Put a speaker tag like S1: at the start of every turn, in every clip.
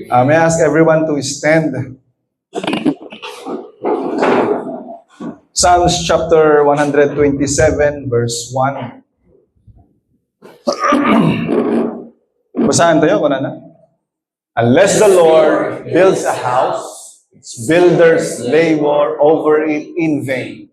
S1: May I ask everyone to stand? Psalms chapter 127, verse 1. Basahan tayo, kuna na. Unless the Lord builds a house, its builders labor over it in vain.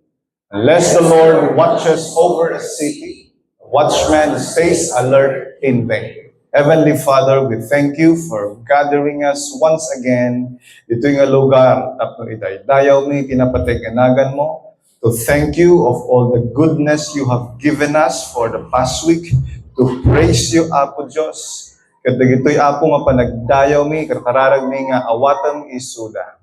S1: Unless the Lord watches over a city, a watchman stays alert in vain. Heavenly Father, we thank you for gathering us once again dito nga lugar tapno itay. Dayaw ni tinapatay-kanagan mo to thank you of all the goodness you have given us for the past week, to praise you, Apo Diyos. Kadag ito'y Apo nga panagdayaw mi, katararag mi nga awatang isuda.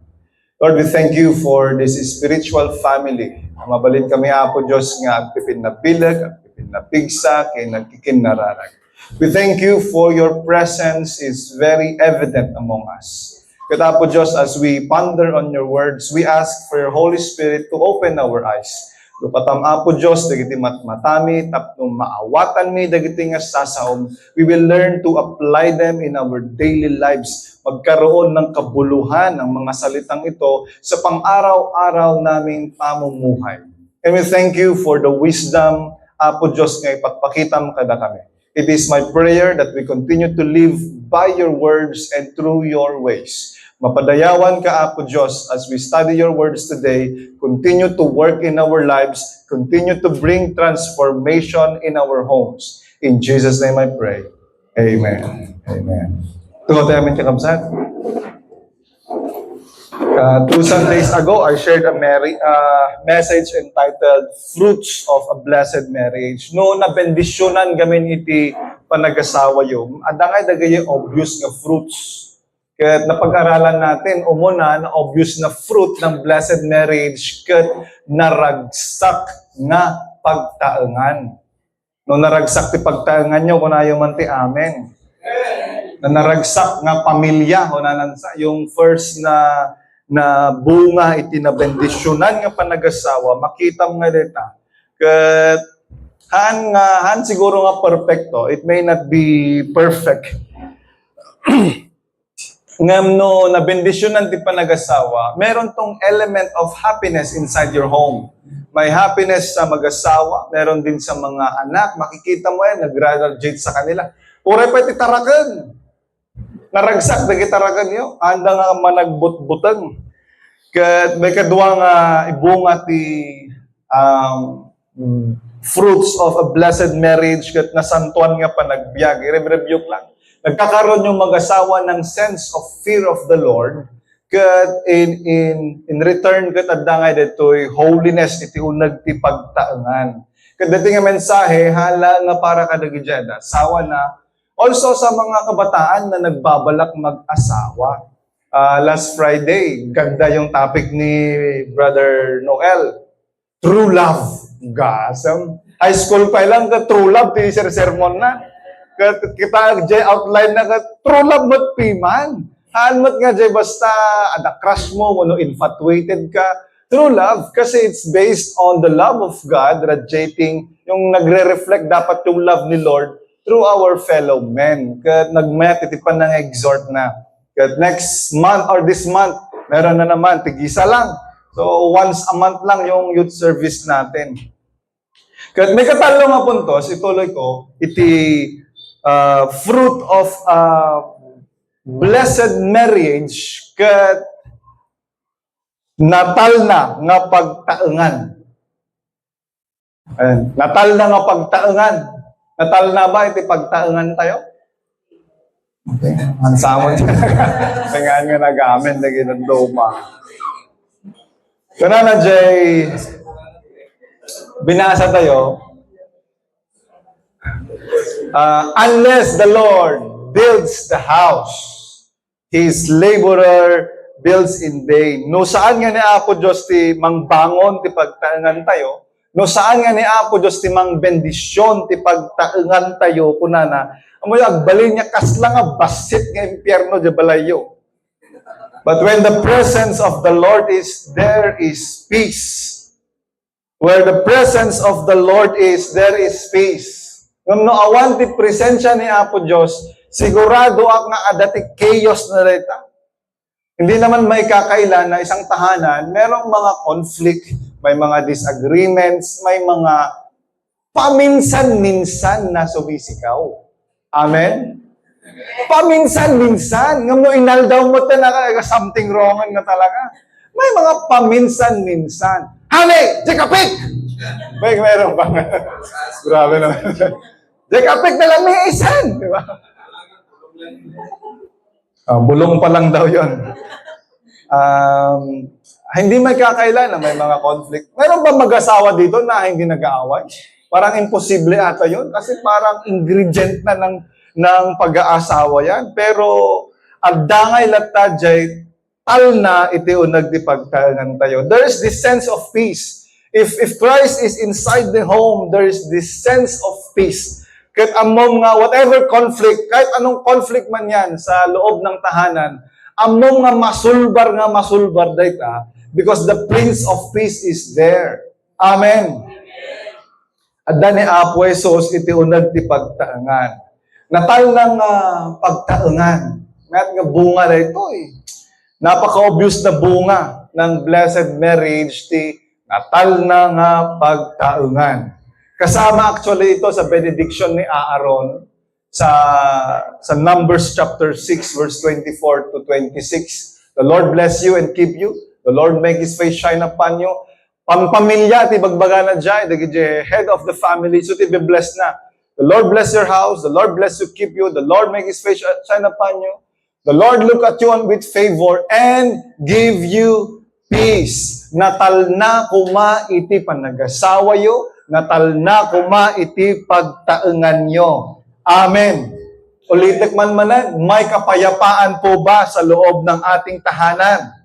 S1: Lord, we thank you for this spiritual family. Mabalit kami, Apo Diyos, nga agpipin na bilag, agpipin na pigsa, kay nagkikinararag. We thank you for your presence is very evident among us. Kaya Apo Diyos, as we ponder on your words, we ask for your Holy Spirit to open our eyes. Lupatam Apo Diyos, dagiti matmatami, tapno maawatan mi, dagiti nga sasaom. We will learn to apply them in our daily lives. Magkaroon ng kabuluhan ang mga salitang ito sa pang-araw-araw naming pamumuhay. And we thank you for the wisdom, Apo Diyos, nga ipagpakita mo kada kami. It is my prayer that we continue to live by your words and through your ways. Mapadayawan ka, Apo Diyos, as we study your words today. Continue to work in our lives. Continue to bring transformation in our homes. In Jesus' name I pray. Amen. Amen. Tungo tayo amin kakabsat. 2 Sundays ago, I shared a message entitled Fruits of a Blessed Marriage. No, nabendisyonan gamin iti panagasawa yung. Adangay dagay obvious nga fruits. Kaya napag-aralan natin, umuna na obvious na fruit ng blessed marriage kat naragsak nga pagtaengan. No, naragsak ti pagtaengan nyo, kunayo man ti amen. Na naragsak nga pamilya, yung first na bunga iti nabendisyonan nga panagasawa, makita mo nga dita. Kat han siguro nga perfecto, it may not be perfect. Ngam no nabendisyonan ti panagasawa, meron tong element of happiness inside your home. May happiness sa mag-asawa, meron din sa mga anak, makikita mo yan, nag-graduate sa kanila. Uray pa iti tarakan. Naragsak na gitarakan nyo, anda nga managbut-butang. Kat may kadwa nga ibunga ti fruits of a blessed marriage kat nasantuan nga panagbiag. I-review lang. Nagkakaroon yung mag-asawa ng sense of fear of the Lord. Kat in return kat adangay dito'y holiness iti unag ti pagtaengan. Kat dati nga mensahe, hala nga para kadagijada, asawa na. Also sa mga kabataan na nagbabalak mag-asawa. Last Friday, ganda yung topic ni Brother Noel. True love. Gasam. High school pa lang ka true love, ti sermon na. Kita jay outline na ka true love mat piman. Hanmat nga jay basta ada crush mo, wano infatuated ka. True love kasi it's based on the love of God radiating, yung nagre-reflect dapat yung love ni Lord through our fellow men. Kat nag-met, iti pa nang exhort na. Kat next month or this month, meron na naman, tigisa lang. So, once a month lang yung youth service natin. Kat may katalo nga puntos, ituloy ko, iti fruit of blessed marriage, kat natal na nga pagtaengan. Natal na nga pagtaengan. Natal na ba iti pagtaengan tayo? Okay. Ansamon. Tingaan nga nag-amen na ginandoma. Kuna na, Jay, binasa tayo. Unless the Lord builds the house, His laborer builds in vain. No saan nga ni Apo Diyos ti mangbangon ti pagtaengan tayo, no saan nga ni Apo Diyos ti mang bendisyon ti pagtaengan tayo kunana. Amoy agbalin niya kasla nga basit nga impyerno di balayo. But when the presence of the Lord is, there is peace. Where the presence of the Lord is, there is peace. Ngam no awan ti presensya ni Apo Diyos, Sigurado ak nga adati chaos na reta. Hindi naman may kakailan na isang tahanan, merong mga conflict, may mga disagreements, may mga paminsan-minsan na sumisigaw. Amen? Paminsan-minsan. Nga mo inaldaw mo talaga, something wrong nga talaga. May mga paminsan-minsan. Honey, Jekapik! Meron ba? Grabe naman. Jekapik na lang may isan. Di ba? Bulong pa lang daw yun. Hindi may kakailan na may mga conflict. Meron ba mag-asawa dito na hindi nag-aaway? Parang imposible ata yun. Kasi parang ingredient na ng pag-aasawa yan. Pero, agdangay latajay, tal na iti unag di pagtalangan tayo. There is this sense of peace. If Christ is inside the home, there is this sense of peace. Kahit among nga, whatever conflict, kahit anong conflict man yan sa loob ng tahanan, among nga masulbar dayta, because the Prince of Peace is there. Amen. At dani Apo Jesus, iti unag ti pagtaangan. Natal ng pagtaangan. Mayat nga bunga na ito eh. Napaka-obvious na bunga ng blessed marriage, ti natal na nga pagtaangan. Kasama actually ito sa benediction ni Aaron sa Numbers chapter 6 verse 24 to 26. The Lord bless you and keep you. The Lord make His face shine upon you. Pamilya, ti bagbaga na dyan, the head of the family, so ti be blessed na. The Lord bless your house. The Lord bless you, keep you. The Lord make His face shine upon you. The Lord look at you with favor and give you peace. Natal na kuma iti panagasawa yo. Natal na kuma iti pagtaengan nyo. Amen. Ulitek man manan, may kapayapaan po ba sa loob ng ating tahanan?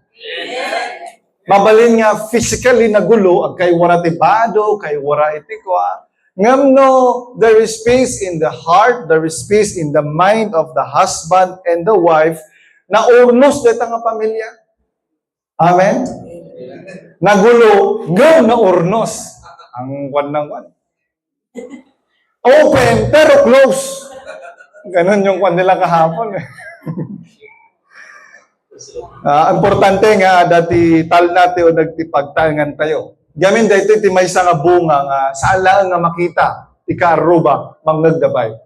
S1: Mabalin nga physically na gulo, ag kay wara tibado, kay wara itikwa. Ngam no, there is peace in the heart, there is peace in the mind of the husband and the wife, na urnos dito nga pamilya. Amen? Nagulo, ngayon na urnos. Ang kwan ng kwan. Open, pero close. Ganon yung kwan nila kahapon. Importante nga, dati tal natin o nagtipagtangan tayo. Gamin dito, iti may nga bunga nga, saan lang nga makita, ikaruba, mangnagdabay.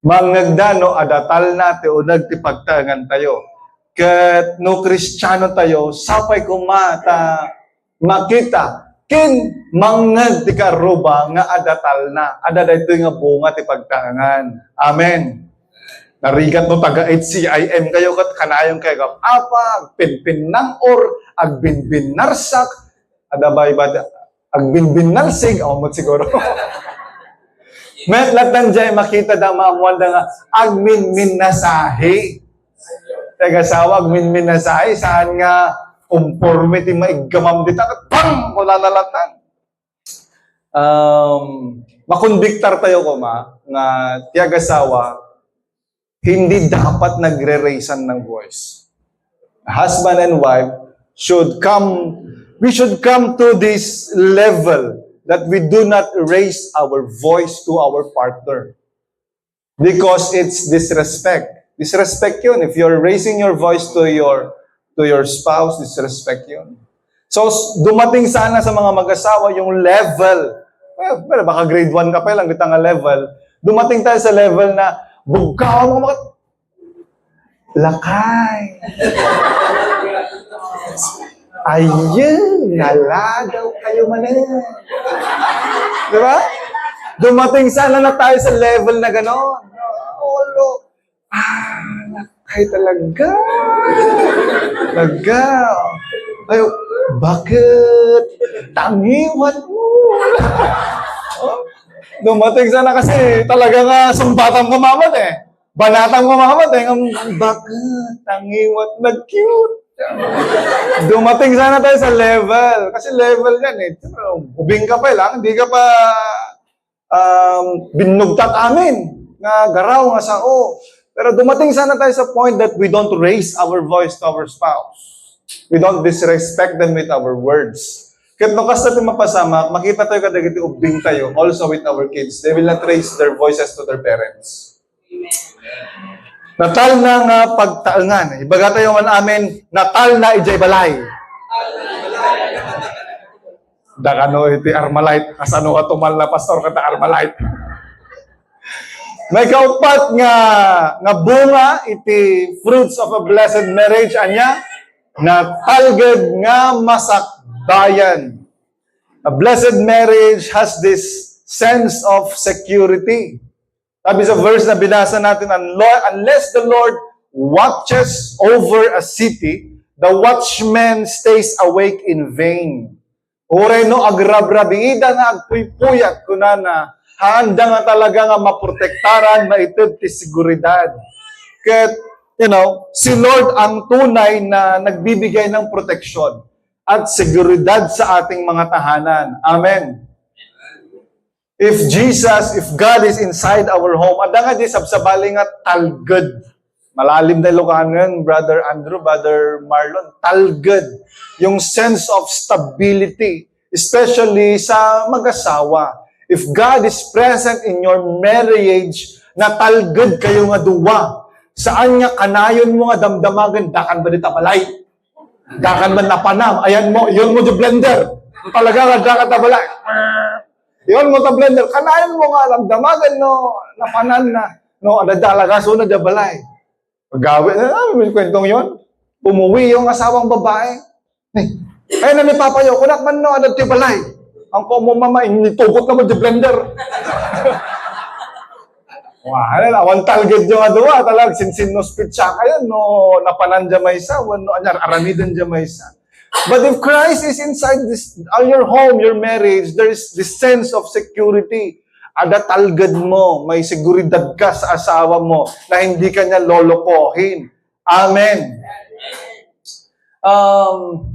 S1: Mangnagdano, adatal natin o nagtipagtangan tayo. Kat no Kristiyano tayo, sapay kumata, makita, kin mangag ti karuba nga adatal na. Ada dito nga bunga ti pagtaangan. Amen. Narigat no taga HCIM kayo kat kanayong kayo apa pinpin nang or agbinbin narsak ada ba iba agbinbin narsig mo siguro. Met latan jay makita da maamuan da nga agminmin nasahi. Taga sawag minmin nasahi saan nga conformity maigamam dita kat pang wala nalatan. Makondiktar tayo ko nga tiyagasawa hindi dapat nagre-raisan ng voice. Husband and wife we should come to this level that we do not raise our voice to our partner. Because it's disrespect. Disrespect yun. If you're raising your voice to your spouse, disrespect yun. So, dumating sana sa mga mag-asawa yung level. Well, baka grade 1 ka pa lang, kita nga level. Dumating tayo sa level na, bugaw mo mga... Lakay. Ayun, nalagaw kayo manin. Di ba? Dumating sana na tayo sa level na gano'n. Olo. Lakay talaga. Talaga. Ay, bakit? Tangiwan mo. Dumating sana kasi talaga nga sumbatan kumamat eh. Banatang kumamat eh. Bakit? Tangiwan. Nag-cute. Dumating sana tayo sa level. Kasi level yan eh. Ubing ka pa lang. Hindi ka pa binugtat amin. Nga garaw, nga sao. Pero dumating sana tayo sa point that we don't raise our voice to our spouse. We don't disrespect them with our words. Kahit nukas natin mapasama, makita tayo kadagiti ubing tayo also with our kids. They will not raise their voices to their parents. Natal na nga pagtaengan. Ibaga tayo man amin, natal na ijay balay. Dakano iti Armalite. Asano ka tumal na pastor kata Armalite. May kaupat nga bunga iti fruits of a blessed marriage anya na talged nga masakbayan. A blessed marriage has this sense of security. Sabi sa verse na binasa natin, unless the Lord watches over a city, the watchman stays awake in vain. Uray no agrabrabiida nga agpuypuyat kunana, handa nga talaga nga maprotektaran, maitud ti seguridad. Ket, si Lord ang tunay na nagbibigay ng proteksyon at seguridad sa ating mga tahanan. Amen. If God is inside our home, ada nga di sabsabali nga talged. Malalim na Ilocano yan, Brother Andrew, Brother Marlon. Talged. Yung sense of stability, especially sa mag-asawa. If God is present in your marriage, natalged kayo nga duwa. Saan nga kanayon mo nga damdamagan, dakan ba dita balay? Dakan ba napanam? Ayan mo, yun mo di blender. Talaga nga dakan ta balay. Yun mo ta blender. Kanayon mo nga damdamagan no, napanan na. No, adadalaga sunod na balay. Pagawin, may kwentong yun. Umuwi yung asawang babae. Ay na ni Papa yo, kunak man no, adad ti balay. Ang ko mo mama, initugot na mo di blender. Wah, awan talged yung aduwa, talag sinsin no spitsa kayo, no napanan dya may isa, no anyar aramidan dya may isa. But if Christ is inside your home, your marriage, there is this sense of security. Ada talged mo, may seguridad ka sa asawa mo na hindi ka niya lolokohin. Amen.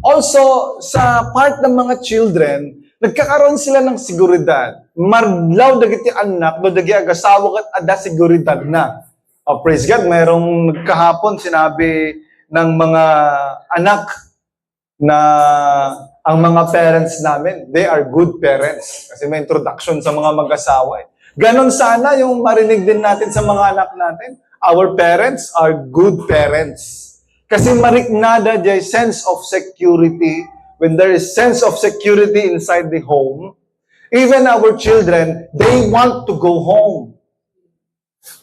S1: Also, sa part ng mga children, nagkakaroon sila ng seguridad. Marlaw dagiti anak, no dagi agasawa kat ada seguridad na. Praise God, mayroong kahapon sinabi ng mga anak na ang mga parents namin, they are good parents. Kasi may introduction sa mga mag-asawa. Ganon sana yung marinig din natin sa mga anak natin. Our parents are good parents. Kasi mariknada dyan sense of security. When there is sense of security inside the home, even our children, they want to go home.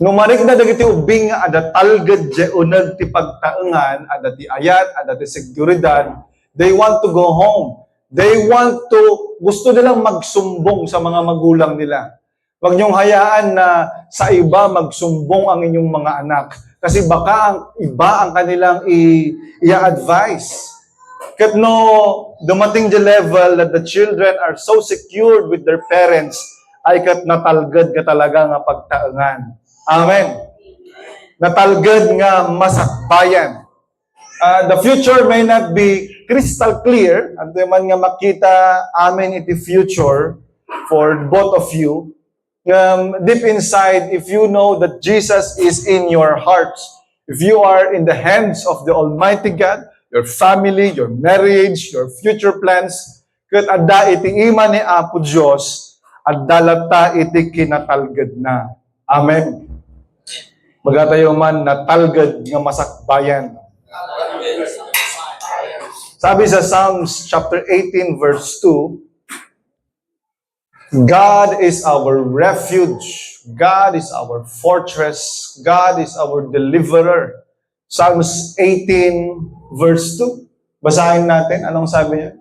S1: Numarik na dagiti ubing nga ada talged je unag ti pagtaengan, ada ti ayat, ada ti seguridad, they want to go home. They want to, gusto nilang magsumbong sa mga magulang nila. Huwag niyong hayaan na sa iba magsumbong ang inyong mga anak. Kasi baka ang iba ang kanilang i-advise. Kat no, dumating the level that the children are so secured with their parents, ay kat natalged ka talaga nga pagtaengan. Amen. Natalged nga masakbayan. The future may not be crystal clear. Anto man nga makita amin iti future for both of you. Deep inside, if you know that Jesus is in your hearts, if you are in the hands of the Almighty God, your family, your marriage, your future plans, ket adda iti iman ni Apo Dios, addalata iti kinatalged na. Amen. Magatayo man natalged nga masakbayan. Sabi sa Psalms chapter 18 verse 2, God is our refuge. God is our fortress. God is our deliverer. Psalms 18 verse 2. Basahin natin. Anong sabi niya?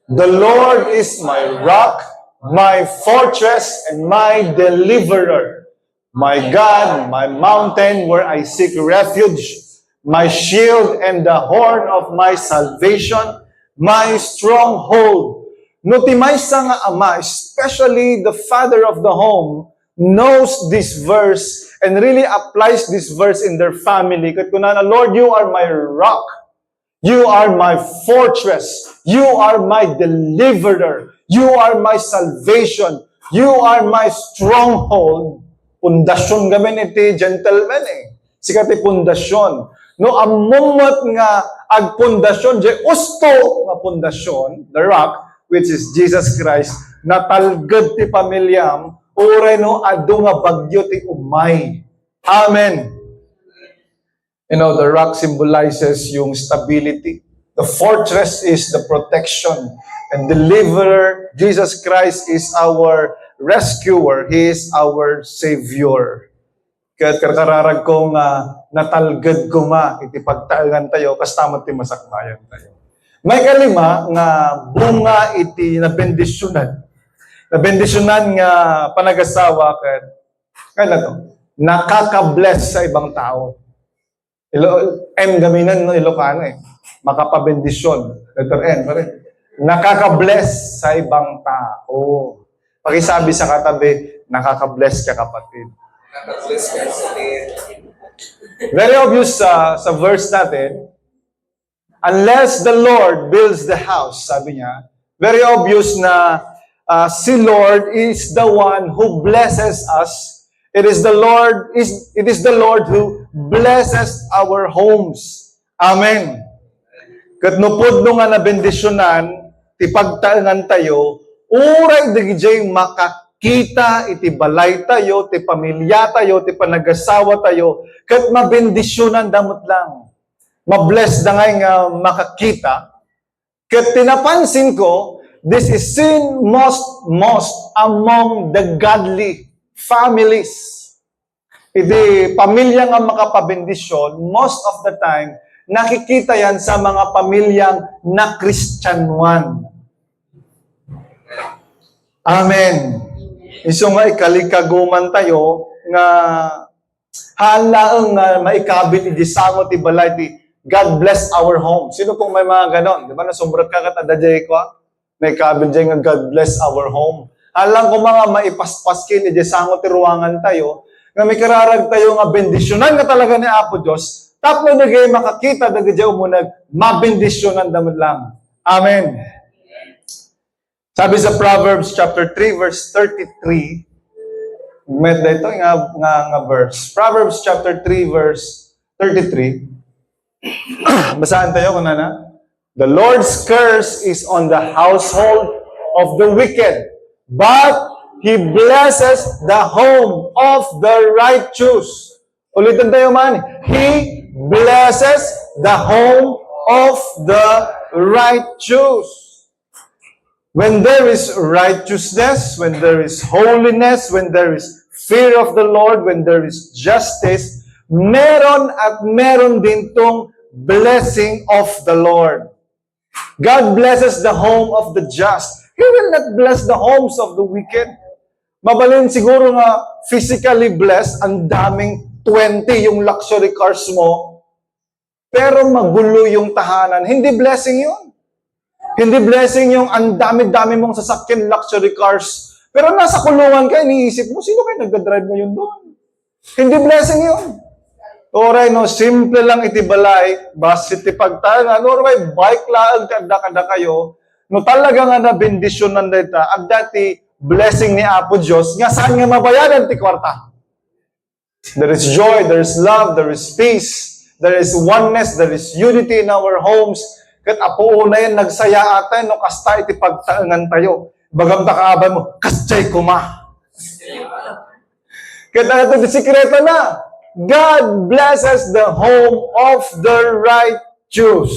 S1: The Lord is my rock, my fortress, and my deliverer. My God, my mountain where I seek refuge. My shield and the horn of my salvation, my stronghold. Notimaysa nga ama, especially the father of the home, knows this verse and really applies this verse in their family. Kat kunana, Lord, you are my rock. You are my fortress. You are my deliverer. You are my salvation. You are my stronghold. Pundasyon gamin iti gentleman Sikati pundasyon. No, amumot nga agpundasyon, je usto nga pundasyon, the rock, which is Jesus Christ, natalged ti pamilyam, ure no, adu nga bagyo ti umay. Amen. You know, the rock symbolizes yung stability. The fortress is the protection and deliverer. Jesus Christ is our rescuer. He is our Savior. Kaya kararag ko nga natalgad ko nga iti pagtaangan tayo kastamot ti masakbayan tayo. May kalima nga bunga iti nabendisyonan. Nabendisyonan nga panagasawa ket kaya to nakaka-bless sa ibang tao. Gaminan no Ilocano makapabendisyon. Letter N pa rin. Nakaka-bless sa ibang tao. Pakisabi sa katabi, nakaka-bless ka kapatid.
S2: Nakaka-bless ka kapatid.
S1: Very obvious sa verse natin, unless the Lord builds the house, sabi niya, very obvious na si Lord is the one who blesses us. It is the Lord who blesses our homes. Amen. Kat nupod no nga na bendisyonan, ti pagtaangan tayo, uray digijay makakita iti balay tayo, ti pamilya tayo, ti panagasawa tayo, kat mabendisyonan damot lang. Mabless da nga makakita. Kat tinapansin ko, this is seen most among the godly families. Iti pamilya nga makapabendisyon, most of the time, nakikita yan sa mga pamilyang na Kristyanuan. Amen. Iso nga ikalikaguman tayo nga halaang nga maikabit iti sangot ti balay ti God bless our home. Sino pong may mga ganon? Di ba nasumbrat ka katadajay ko? Naikabit dyan nga God bless our home. Halang ko mga maipaspas kin iti sangot ti ruangan tayo nga may kararag tayo nga bendisyonan nga talaga ni Apo Diyos. Tapos na kayo makakita na gadyaw mo mabendisyonan damod lang. Amen. Sabi sa Proverbs chapter 3 verse 33, met dito nga verse. Proverbs chapter 3 verse 33. Basahan tayo kung na. The Lord's curse is on the household of the wicked, but He blesses the home of the righteous. Ulitin tayo man. He blesses the home of the righteous. When there is righteousness, when there is holiness, when there is fear of the Lord, when there is justice, meron at meron din tong blessing of the Lord. God blesses the home of the just. He will not bless the homes of the wicked. Mabalin siguro nga physically blessed, ang daming 20 yung luxury cars mo, pero magulo yung tahanan. Hindi blessing yun. Hindi blessing yung ang dami-dami mong sasakyan luxury cars, pero nasa kulungan ka, iniisip mo, sino kayo nagdadrive mo yun doon? Hindi blessing yun. Oray, no, simple lang itibalay, basta iti pagtahan, oray, bike lang, kada kayo, no talaga nga na bendisyonan dita, ang dati, blessing ni Apo Diyos, nga saan nga mabayaran ti kwarta? There is joy, there is love, there is peace, there is oneness, there is unity in our homes. Kat apo na yan, nagsaya ata, no kasta iti pagtaangan tayo. Bagam takaaban mo, kastay kuma. Kat ito di sikreto na. God blesses the home of the righteous.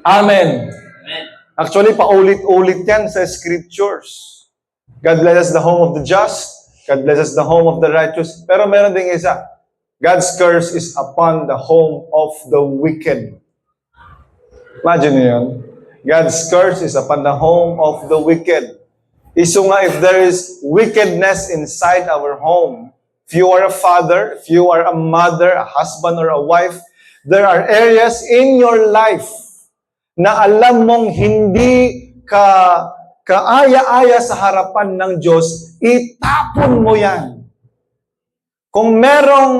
S1: Amen. Actually, paulit-ulit yan sa scriptures. God blesses the home of the just. God blesses the home of the righteous. Pero meron ding isa. God's curse is upon the home of the wicked. Imagine niyo yun. God's curse is upon the home of the wicked. Iso nga, if there is wickedness inside our home, if you are a father, if you are a mother, a husband, or a wife, there are areas in your life na alam mong hindi ka kaaya-aya sa harapan ng Diyos, itapon mo yan. Kung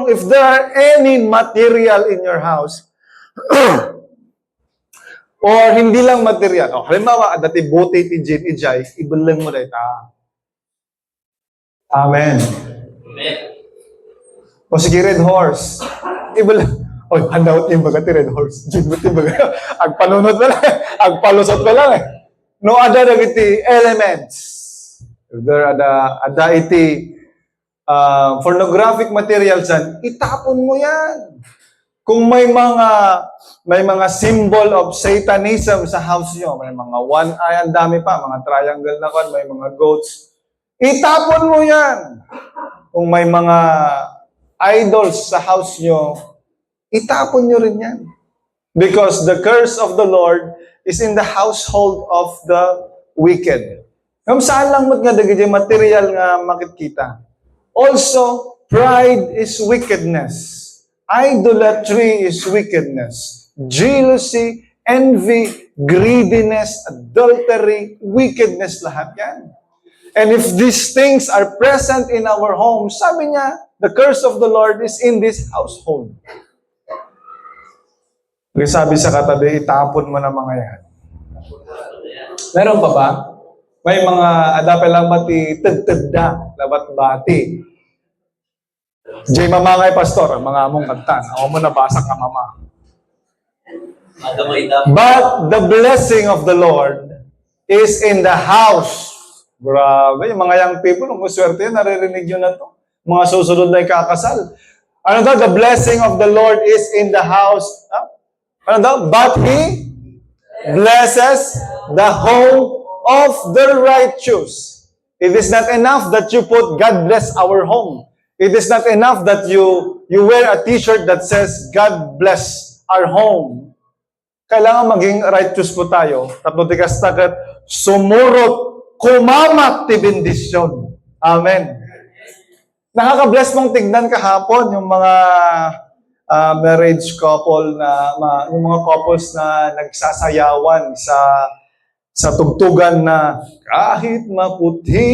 S1: if there are any material in your house, or hindi lang material, halimbawa, dati bote ti Jin Ijay, ibulang mo rin, Amen.
S2: Amen.
S1: O sige, Red Horse, ibulang, handout yung baga ti Red Horse. Jin mo ti baga. Agpalunod na lang. Agpalusot na lang No ada iti elements. There ada iti pornographic materials yan, itapon mo yan. Kung may mga symbol of Satanism sa house nyo, may mga one eye, ang dami pa, mga triangle na kan, may mga goats, itapon mo yan. Kung may mga idols sa house nyo, itapon nyo rin yan. Because the curse of the Lord is in the household of the wicked. Kung saan lang mo't nga dagiti material nga makikita. Also, pride is wickedness. Idolatry is wickedness. Jealousy, envy, greediness, adultery, wickedness, lahat yan. And if these things are present in our home, sabi niya, the curse of the Lord is in this household. Kaya sabi sa katabi, itapon mo na mga yan. Meron pa ba? May mga adapel lang bati, tagtagda, labat bati. Jay mamangay pastor, mga among kantan. Ako mo nabasa ka mama. But the blessing of the Lord is in the house. Grabe, yung mga young people, kung swerte yun, naririnig yun na to. Mga susunod na ikakasal. Ano daw? The blessing of the Lord is in the house. Ano daw? But He blesses the home of the righteous. It is not enough that you put, God bless our home. It is not enough that you wear a t-shirt that says, God bless our home. Kailangan maging righteous po tayo. Tapos tikas takat, sumurot, kumamat ti bendisyon. Amen. Nakaka-bless mong tignan kahapon yung mga marriage couple yung mga couples na nagsasayawan sa tugtugan na kahit maputi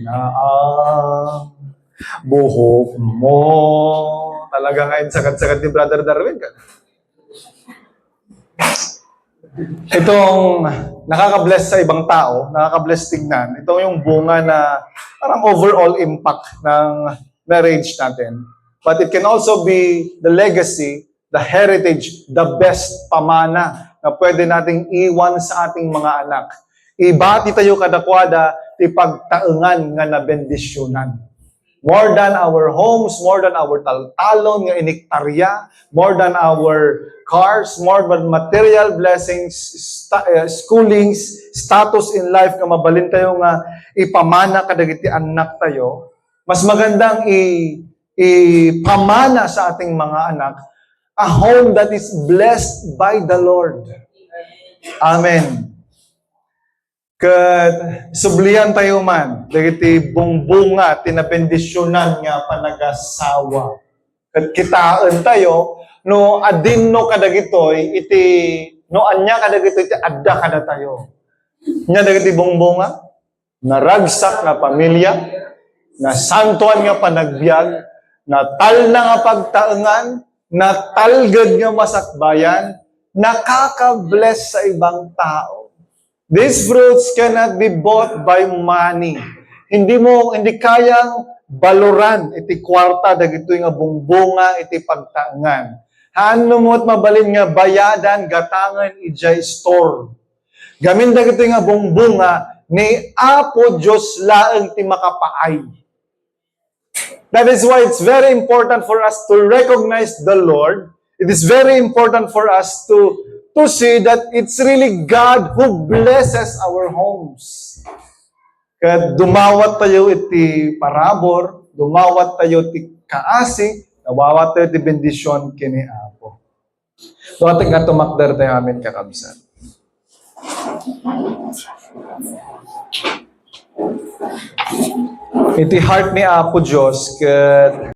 S1: na ang buhok mo. Talaga ngayon sagat-sagat ni Brother Darwin. Itong nakaka-bless sa ibang tao, nakaka-bless tignan. Ito yung bunga na parang overall impact ng marriage natin. But it can also be the legacy, the heritage, the best pamana na pwede nating iwan sa ating mga anak. Ibati tayo kadakwada, ipagtaengan nga nabendisyonan. More than our homes, more than our taltalon nga iniktarya, more than our cars, more than material blessings, schoolings, status in life nga mabalin tayo nga ipamana kadagiti anak tayo. Mas magandang ipamana sa ating mga anak a home that is blessed by the Lord. Amen. Kat sublian tayo man, dagiti bungbunga, tinabendisyonan nga panagasawa. Kat kitaan tayo, no adinno kadagitoy, no anya kadagitoy, iti adda kada tayo. Nya dagiti bungbunga, naragsak nga pamilya, na santuan nga panagbiag, natal na nga pagtaengan, natalgad nga masakbayan, nakaka-bless sa ibang tao. These fruits cannot be bought by money. Hindi kayang baluran iti kwarta dagito nga bungbunga iti pagtaengan. Haano mo't mabalin nga bayadan gatangan ijay store. Gamin dagito nga bungbunga ni Apo Dios laeng ti makapaay. That is why it's very important for us to recognize the Lord. It is very important for us to see that it's really God who blesses our homes. Kaya dumawat tayo iti parabor, dumawat tayo iti kaasi, nawawat tayo iti bendisyon kini Apo. So ating nga tumakdar tayo amin kakabsan. Iti heart ni Apo Diyos, kat